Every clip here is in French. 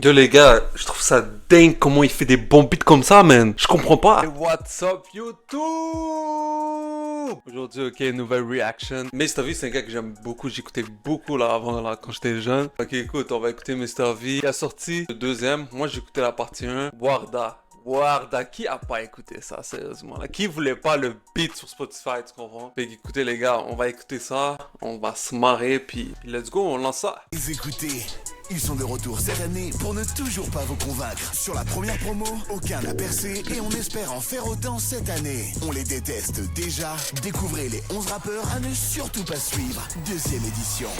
Yo les gars, je trouve ça dingue comment il fait des bons beats comme ça, man. Je comprends pas. Hey, what's up YouTube? Aujourd'hui, ok, nouvelle reaction. Mr. V, c'est un gars que j'aime beaucoup. J'écoutais beaucoup là avant, là, quand j'étais jeune. Ok, écoute, on va écouter Mr. V. Il a sorti le deuxième. Moi, j'écoutais la partie 1. Warda, qui a pas écouté ça, sérieusement là? Qui voulait pas le beat sur Spotify, tu comprends? Fait qu'écoutez les gars, on va écouter ça, on va se marrer, puis let's go, on lance ça. Les écoutez, ils sont de retour cette année pour ne toujours pas vous convaincre. Sur la première promo, aucun n'a percé et on espère en faire autant cette année. On les déteste déjà, découvrez les 11 rappeurs à ne surtout pas suivre. Deuxième édition.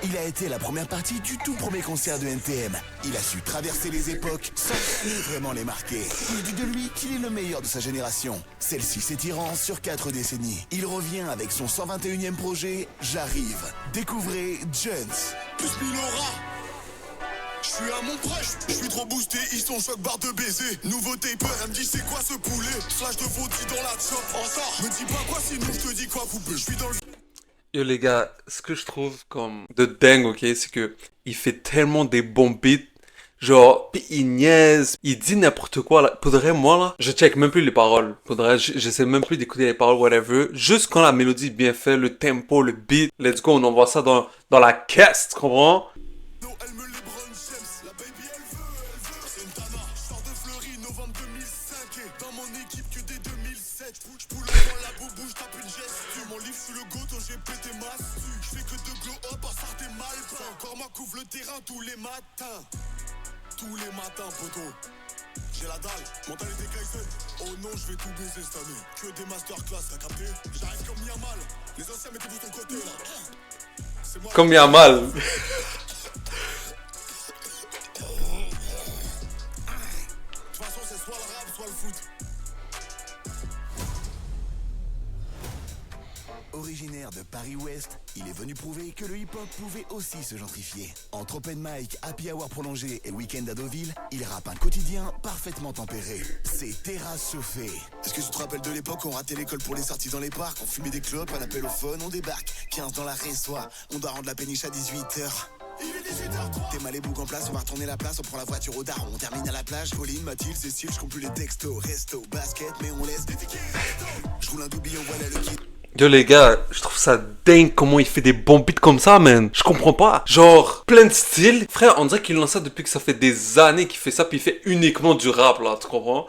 Il a été la première partie du tout premier concert de NTM. Il a su traverser les époques sans jamais vraiment les marquer. Il dit de lui qu'il est le meilleur de sa génération. Celle-ci s'étirant sur 4 décennies. Il revient avec son 121e projet, J'arrive. Découvrez Jones. Plus Milora. Je suis à mon proche, je suis trop boosté, ils sont choc barre de baiser. Nouveau taper, elle me dit c'est quoi ce poulet? Flash de fauteuil dans la chop, en sort. Me dis pas quoi sinon je te dis quoi poupée. Je suis dans le... Yo les gars, ce que je trouve comme de dingue, ok, c'est que il fait tellement des bons beats, genre, pis il niaise, il dit n'importe quoi, là. Faudrait, moi, là, je check même plus les paroles. Faudrait, j'essaie même plus d'écouter les paroles, whatever. Juste quand la mélodie est bien faite, le tempo, le beat, let's go, on envoie ça dans la caisse, tu comprends? Elle me LeBron James, la baby elle veut. C'est une tana, je sors de Fleury, novembre 2005. Et dans mon équipe que dès 2007. Je poule dans la boubou, je tape une gestu. Mon livre, je suis le goto, j'ai pété ma stu. Je fais que de glow up, à sortir mal. C'est encore moi couvre le terrain tous les matins. Tous les matins, poteau. J'ai la dalle, mentalité Kaizen. Oh non, je vais tout baiser cette année. Que des masterclass, t'as capté? J'arrive comme Yamal. Les anciens, mettez-vous ton côté là. C'est moi. Comme il y a mal. De toute façon, c'est soit le rap, soit le foot. Originaire de Paris-Ouest, il est venu prouver que le hip-hop pouvait aussi se gentrifier. Entre open mic, happy hour prolongé et week-end à Deauville, il rappe un quotidien parfaitement tempéré. C'est terrasse chauffée. Est-ce que tu te rappelles de l'époque où on ratait l'école pour les sorties dans les parcs? On fumait des clopes, un appel au phone, on débarque. 15 dans la résoie, on doit rendre la péniche à 18h. Il est 18h03. T'es mal les boucs en place, on va retourner la place, on prend la voiture au daron, on termine à la plage. Pauline, Mathilde, Cécile, je compte plus les textos. Resto, basket, mais on laisse des tickets. Je roule un doublé, on voilà le kit. Yo les gars, je trouve ça dingue comment il fait des bons beats comme ça, man. Je comprends pas. Genre, plein de styles. Frère, on dirait qu'il lance ça depuis que ça fait des années qu'il fait ça, puis il fait uniquement du rap, là, tu comprends?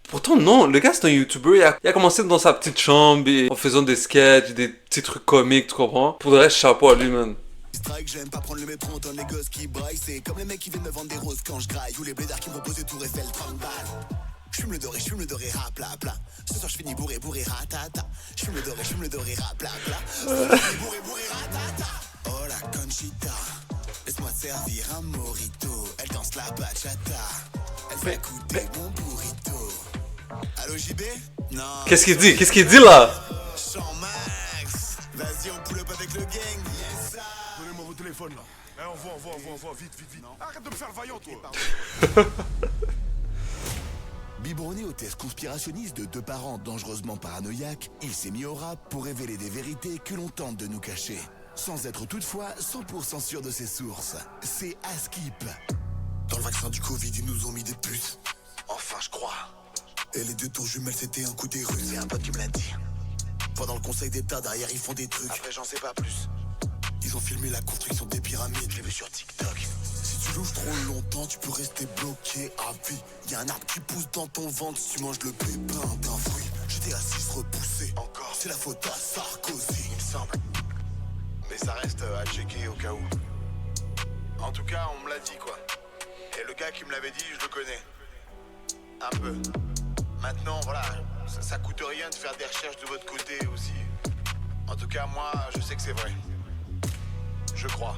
Pourtant, non, le gars, c'est un YouTuber. Il a commencé dans sa petite chambre, et en faisant des sketchs, des petits trucs comiques, tu comprends? Pour le reste, chapeau à lui, man. Strike, j'aime pas prendre le métro, on donne les gosses qui braillent. C'est comme les mecs qui viennent me vendre des roses quand je graille. Ou les blédards qui me proposent des tours Eiffel 30 balles. J'fume le doré, rap, bla bla. Ce soir j'finis bourré, ratata. J'fume le doré, rap, bla bla. J'finis bourré, ratata. Oh la Conchita, laisse-moi te servir un morito. Elle danse la bachata, elle fait goûter mon burrito. Allô JB? Non. Qu'est-ce qu'il dit là? Jean Max, vas-y on pull up avec le gang. Yes, sir. Donnez-moi vos téléphones là. Eh, on voit, vite. Arrête de me faire le vaillant, toi. Biberonné aux thèses conspirationnistes de deux parents dangereusement paranoïaques, il s'est mis au rap pour révéler des vérités que l'on tente de nous cacher. Sans être toutefois 100% sûr de ses sources. C'est Askip. Dans le vaccin du Covid, ils nous ont mis des puces. Enfin, je crois. Et les deux tours jumelles, c'était un coup des Russes. C'est un pote qui me l'a dit. Pendant le conseil d'État, derrière, ils font des trucs. Après, j'en sais pas plus. Ils ont filmé la construction des pyramides. Je l'ai vu sur TikTok. Si tu louches trop longtemps, tu peux rester bloqué à vie. Y'a un arbre qui pousse dans ton ventre si tu manges le pépin d'un fruit. J'étais assis repoussé. Encore. C'est la faute à Sarkozy. Il me semble. Mais ça reste à checker au cas où. En tout cas, on me l'a dit quoi. Et le gars qui me l'avait dit, je le connais. Un peu. Maintenant, voilà, ça coûte rien de faire des recherches de votre côté aussi. En tout cas, moi, je sais que c'est vrai. Je crois.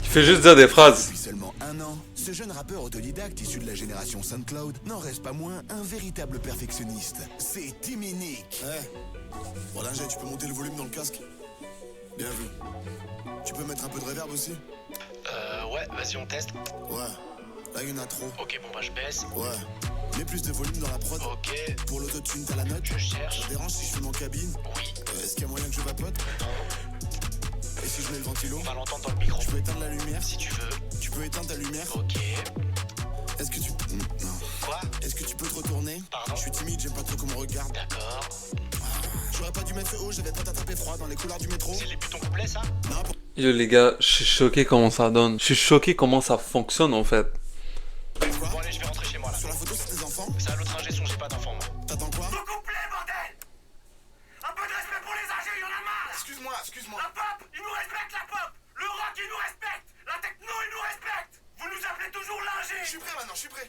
Il fait juste dire des phrases. Depuis seulement un an, ce jeune rappeur autodidacte issu de la génération SoundCloud n'en reste pas moins un véritable perfectionniste. C'est Timinique. Ouais. Bon, là, tu peux monter le volume dans le casque. Bien vu. Tu peux mettre un peu de reverb aussi? Ouais, vas-y, on teste. Ouais. Là, il y en a trop. Ok, bon, bah, je baisse. Ouais. Mets plus de volume dans la prod. Ok, Pour l'autotune, t'as la note. je cherche. Ça te dérange si je fume en cabine? Oui. Est-ce qu'il y a moyen que je vapote? Et si je mets le ventilo, On va l'entendre dans le micro. je peux éteindre la lumière. Si tu veux. Tu peux éteindre ta lumière. Ok. Est-ce que tu... Non. Quoi? Est-ce que tu peux te retourner? Pardon? Je suis timide, j'aime pas trop qu'on me regarde. D'accord. J'aurais pas dû mettre feu haut, j'avais pas t'attraper froid dans les couloirs du métro. C'est le début de ton couplet, ça? Non, pour... Yo les gars, je suis choqué comment ça donne. Je suis choqué comment ça fonctionne en fait. Quoi? Bon allez, je vais rentrer chez moi là. Sur la photo, c'est tes enfants? C'est à l'autre ingé son, j'ai pas d'enfant moi. T'attends quoi? Ton couplet, bordel! Un peu de respect pour les âgés, y'en a marre! Excuse-moi, excuse-moi. La pop, ils nous respectent, la pop! Le rock, ils nous respectent! La techno, ils nous respectent! Vous nous appelez toujours l'ingé! Je suis prêt maintenant, je suis prêt.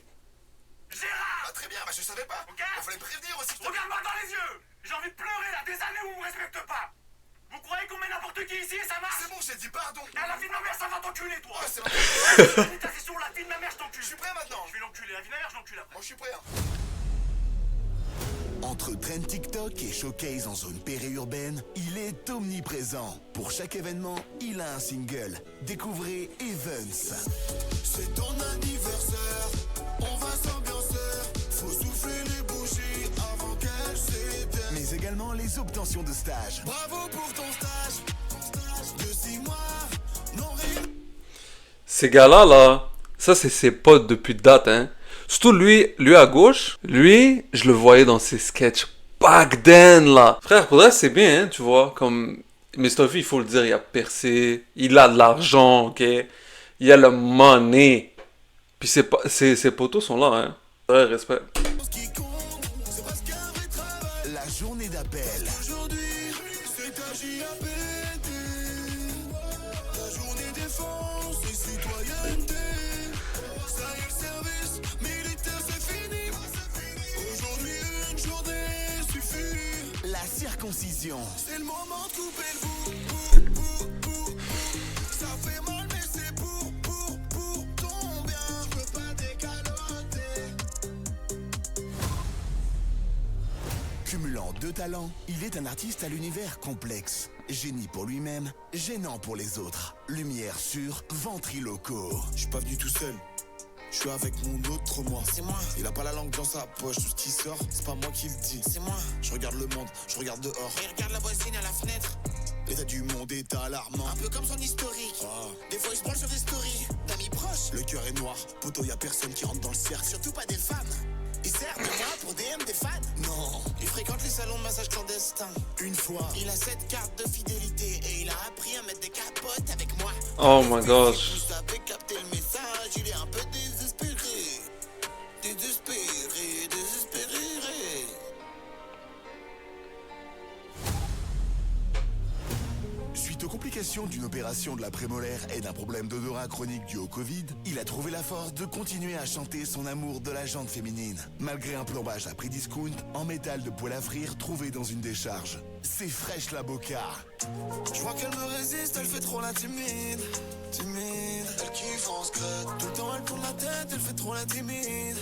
Gérard! Très bien, je savais pas. Ok. Il fallait me prévenir aussi. Regarde-moi dans les yeux! J'ai envie de pleurer là, des années où on me respecte pas! Vous croyez qu'on met n'importe qui ici et ça marche? C'est bon, j'ai dit pardon. Eh, la fille de ma mère, ça va t'enculer, toi! Ouais, c'est bon. Finis ta session, la fille de ma mère, je t'encule! Je suis prêt maintenant. Je vais l'enculer, la fille de ma mère, je l'encule après! Moi, je suis prêt. Entre trend TikTok et showcase en zone périurbaine, il est omniprésent. Pour chaque événement, il a un single. Découvrez Evans. C'est ton anniversaire, on va s'ambiancer. Faut souffler les bougies avant qu'elles s'éteignent. Mais également les obtentions de stage. Bravo pour ton stage de 6 mois. Non rien. Ces gars-là, là, ça c'est ses potes depuis date, hein. Surtout lui à gauche, lui, je le voyais dans ses sketchs back then, là. Frère, pour vrai, c'est bien, hein, tu vois, comme... Mr. V, il faut le dire, il a percé, il a de l'argent, ok. Il a le money. Puis ses potos sont là, hein. Ouais, respect. Ce qui compte, c'est parce qu'un vrai travail. La journée d'appel. Aujourd'hui, c'est ta JAPD. La journée défense et citoyenneté. Ça y est, le service militaire, c'est fini. Aujourd'hui, une journée suffit. La circoncision. C'est le moment de couper le bout. Ça fait mal, mais c'est pour ton bien. Je peux pas décaloter. Cumulant deux talents, il est un artiste à l'univers complexe. Génie pour lui-même, gênant pour les autres. Lumière sur ventriloquo. Je suis pas venu tout seul. Je suis avec mon autre moi. C'est moi. Il a pas la langue dans sa poche. Tout ce qui sort, c'est pas moi qui le dis. C'est moi. Je regarde le monde, je regarde dehors. Et regarde la voisine à la fenêtre. L'état du monde est alarmant. Un peu comme son historique. Des fois il se branle sur des stories d'amis proches. Le cœur est noir. Poto, y a personne qui rentre dans le cercle. Surtout pas des femmes. Il sert de moi pour DM des fans? Non. Il fréquente les salons de massage clandestins. Une fois. Il a cette carte de fidélité et il a appris à mettre des capotes avec moi. Oh my gosh. Vous avez capté le message, il est un peu désespéré. Désespéré. Suite aux complications d'une opération de la prémolaire et d'un problème d'odorat chronique dû au Covid, il a trouvé la force de continuer à chanter son amour de la jante féminine. Malgré un plombage à prix discount en métal de poêle à frire trouvé dans une décharge. C'est fraîche la boca. Je vois qu'elle me résiste, elle fait trop la timide. Elle kiffe en secret. Tout le temps elle tourne la tête, elle fait trop la timide.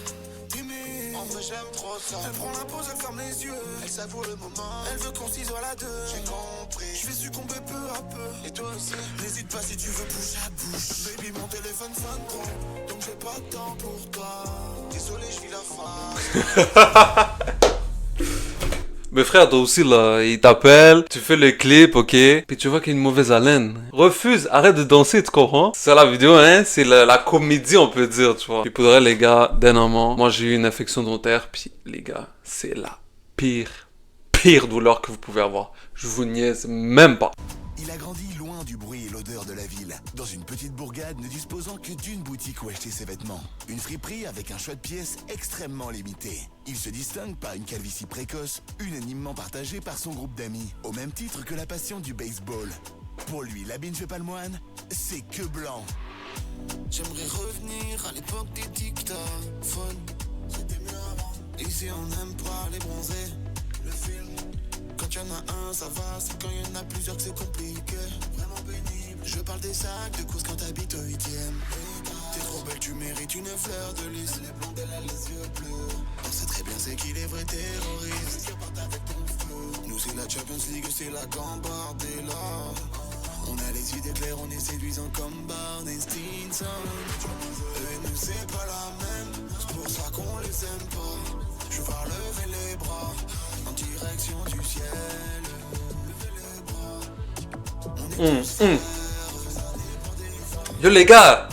En vrai j'aime trop ça. Elle prend la pause, elle ferme les yeux. Elle savoure le moment. Elle veut qu'on s'isole à deux. J'ai compris. Je vais succomber peu à peu. Et toi aussi. N'hésite pas si tu veux bouche à bouche. Baby mon téléphone sonne trop. Donc j'ai pas de temps pour toi. Désolé je vis la face. Mais frère, toi aussi là, il t'appelle, tu fais le clip, ok, puis tu vois qu'il y a une mauvaise haleine. Refuse, arrête de danser, tu comprends? C'est la vidéo, hein, c'est la comédie, on peut dire, tu vois. Puis pour de vrai, les gars, dernièrement, moi j'ai eu une infection dentaire, puis les gars, c'est la pire douleur que vous pouvez avoir. Je vous niaise même pas. Il a grandi loin du bruit et l'odeur de la ville, dans une petite bourgade ne disposant que d'une boutique où acheter ses vêtements. Une friperie avec un choix de pièces extrêmement limité. Il se distingue par une calvitie précoce, unanimement partagée par son groupe d'amis, au même titre que la passion du baseball. Pour lui, l'habit ne fait pas le moine, c'est que blanc. J'aimerais revenir à l'époque des dictaphones. C'était mieux avant. Ici on n'aime pas les bronzés. Le film. Quand y'en a un, ça va, c'est quand y'en a plusieurs que c'est compliqué. Vraiment pénible. Je parle des sacs de course quand t'habites au 8ème. T'es trop belle, tu mérites une fleur de lys. Elle est blonde, elle a les yeux bleus. On sait très bien c'est qui les vrais terroristes. Avec ton feu. Nous c'est la Champions League, c'est la Gambardella. On a les idées claires, on est séduisants comme Barney Stinson. Et nous c'est pas la même, c'est pour ça qu'on les aime pas. Je vais lever les bras en direction du ciel. Lever les bras. On Yo les gars,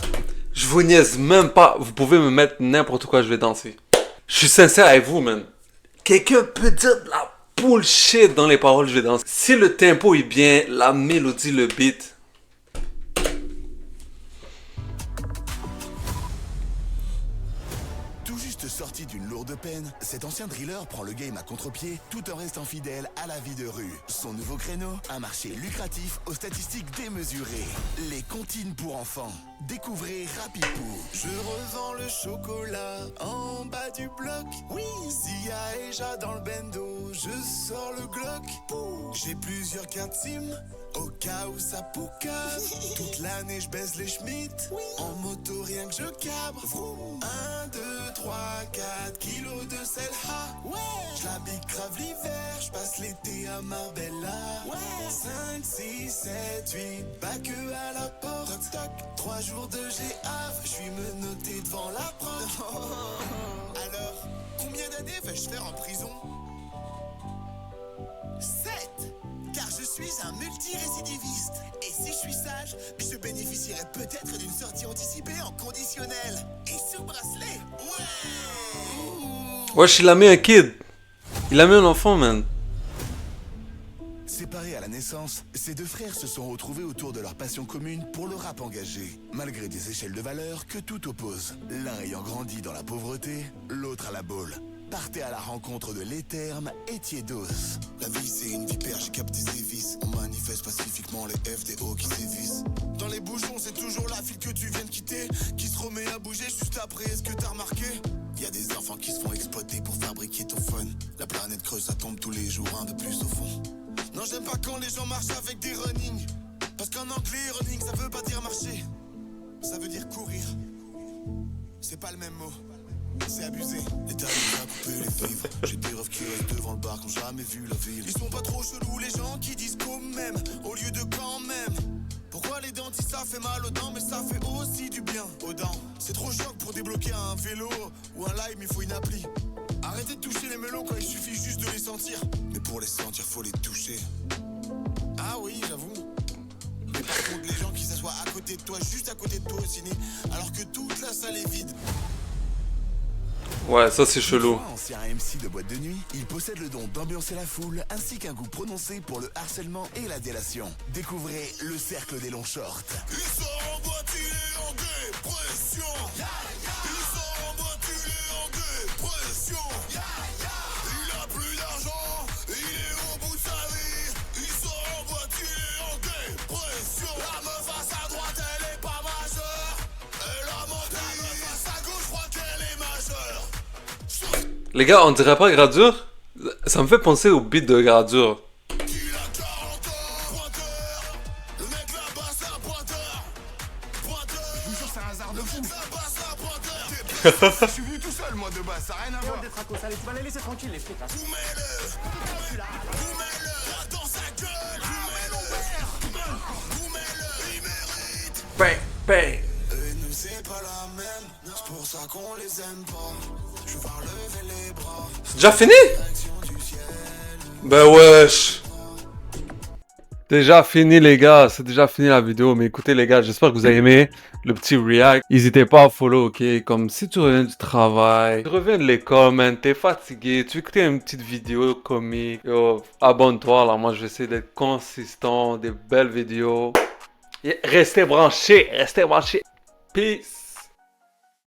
je vous niaise même pas. Vous pouvez me mettre n'importe quoi, je vais danser. Je suis sincère avec vous, man. Quelqu'un peut dire de la bullshit dans les paroles, je vais danser. Si le tempo est bien, la mélodie, le beat. Tout juste sorti d'une lourde peine, cet ancien driller prend le game à contre-pied tout en restant fidèle à la vie de rue. Son nouveau créneau, un marché lucratif aux statistiques démesurées. Les comptines pour enfants. Découvrez Rapipou. Je revends le chocolat en bas du bloc. Oui, Zia et Ja dans le bendo, je sors le Glock. J'ai plusieurs cartes SIM au cas où ça poucave. Toute l'année je baisse les Schmitt. En moto rien que je cabre. 1, 2, 3, 4 kilos de sel. Ouais. Je la bique grave l'hiver, je passe l'été à Marbella. 5, 6, 7, 8, pas que à la porte. 3 jours de GAV, je suis menotté devant la prof. Alors, combien d'années vais-je faire en prison? 7. Car je suis un multirécidiviste. Et si je suis sage, je bénéficierai peut-être d'une sortie anticipée en conditionnel. Et sous bracelet. Ouais. Wesh, il a mis un kid. Il a mis un enfant, man. Séparés à la naissance, ces deux frères se sont retrouvés autour de leur passion commune pour le rap engagé, malgré des échelles de valeur que tout oppose. L'un ayant grandi dans la pauvreté, l'autre à la boule. Partez à la rencontre de l'étherme et Tiédos. La vie c'est une vipère, j'ai capté ses vices. On manifeste pacifiquement les FDO qui sévissent. Dans les bouchons c'est toujours la file que tu viens de quitter qui se remet à bouger juste après, est-ce que t'as remarqué? Y a des enfants qui se font exploiter pour fabriquer ton fun. La planète creuse, ça tombe tous les jours un peu plus au fond. Non j'aime pas quand les gens marchent avec des running. Parce qu'en anglais running ça veut pas dire marcher, ça veut dire courir. C'est pas le même mot. C'est abusé, l'État nous a coupé les vivres. J'ai des refs qui restent devant le bar qui ont jamais vu la ville. Ils sont pas trop chelous les gens qui disent quand même au lieu de quand même. Pourquoi les dentistes ça fait mal aux dents mais ça fait aussi du bien aux dents. C'est trop choc pour débloquer un vélo ou un live mais il faut une appli. Arrêtez de toucher les melons quand il suffit juste de les sentir. Mais pour les sentir faut les toucher. Ah oui j'avoue. Mais par contre les gens qui s'assoient à côté de toi, juste à côté de toi au ciné, alors que toute la salle est vide. Ouais, ça c'est chelou. Ancien MC de boîte de nuit, il possède le don d'ambiancer la foule ainsi qu'un goût prononcé pour le harcèlement et la délation. Découvrez le cercle des longs shorts. Il sort en boîte, il est en dépression. Il sort en boîte, il est en dépression. Il a plus d'argent, il est au bout de sa vie. Il sort en boîte, il est en dépression. La meuf à sa droite, elle est pas majeure. Elle a menti. La meuf à sa gauche, je crois qu'elle est majeure. Les gars, on dirait pas Gradure? Ça me fait penser au beat de Gradure. Il a 40 ans, pointeur. Le mec là-bas, c'est un pointeur. Pointeur. Je vous jure, c'est un hasard de fou. Là-bas, c'est un pointeur. Je suis venu tout seul, moi, de base, ça n'a rien à voir. Tu vas les laisser tranquilles, les flics. Hein. Vous dans sa gueule. Vous-mets-le, il mérite. Bang, bang. Et nous, c'est pas la même. C'est pour ça qu'on les aime pas. Je vais lever les bras. C'est déjà fini? Action du ciel. Ben wesh. Déjà fini les gars, c'est déjà fini la vidéo. Mais écoutez les gars, j'espère que vous avez aimé le petit react. N'hésitez pas à follow, ok? Comme si tu reviens du travail, tu reviens de l'école, man, t'es fatigué, tu veux écouter une petite vidéo comique. Yo, abonne-toi là, moi je vais essayer d'être consistant, des belles vidéos. Et restez branchés, restez branchés. Peace.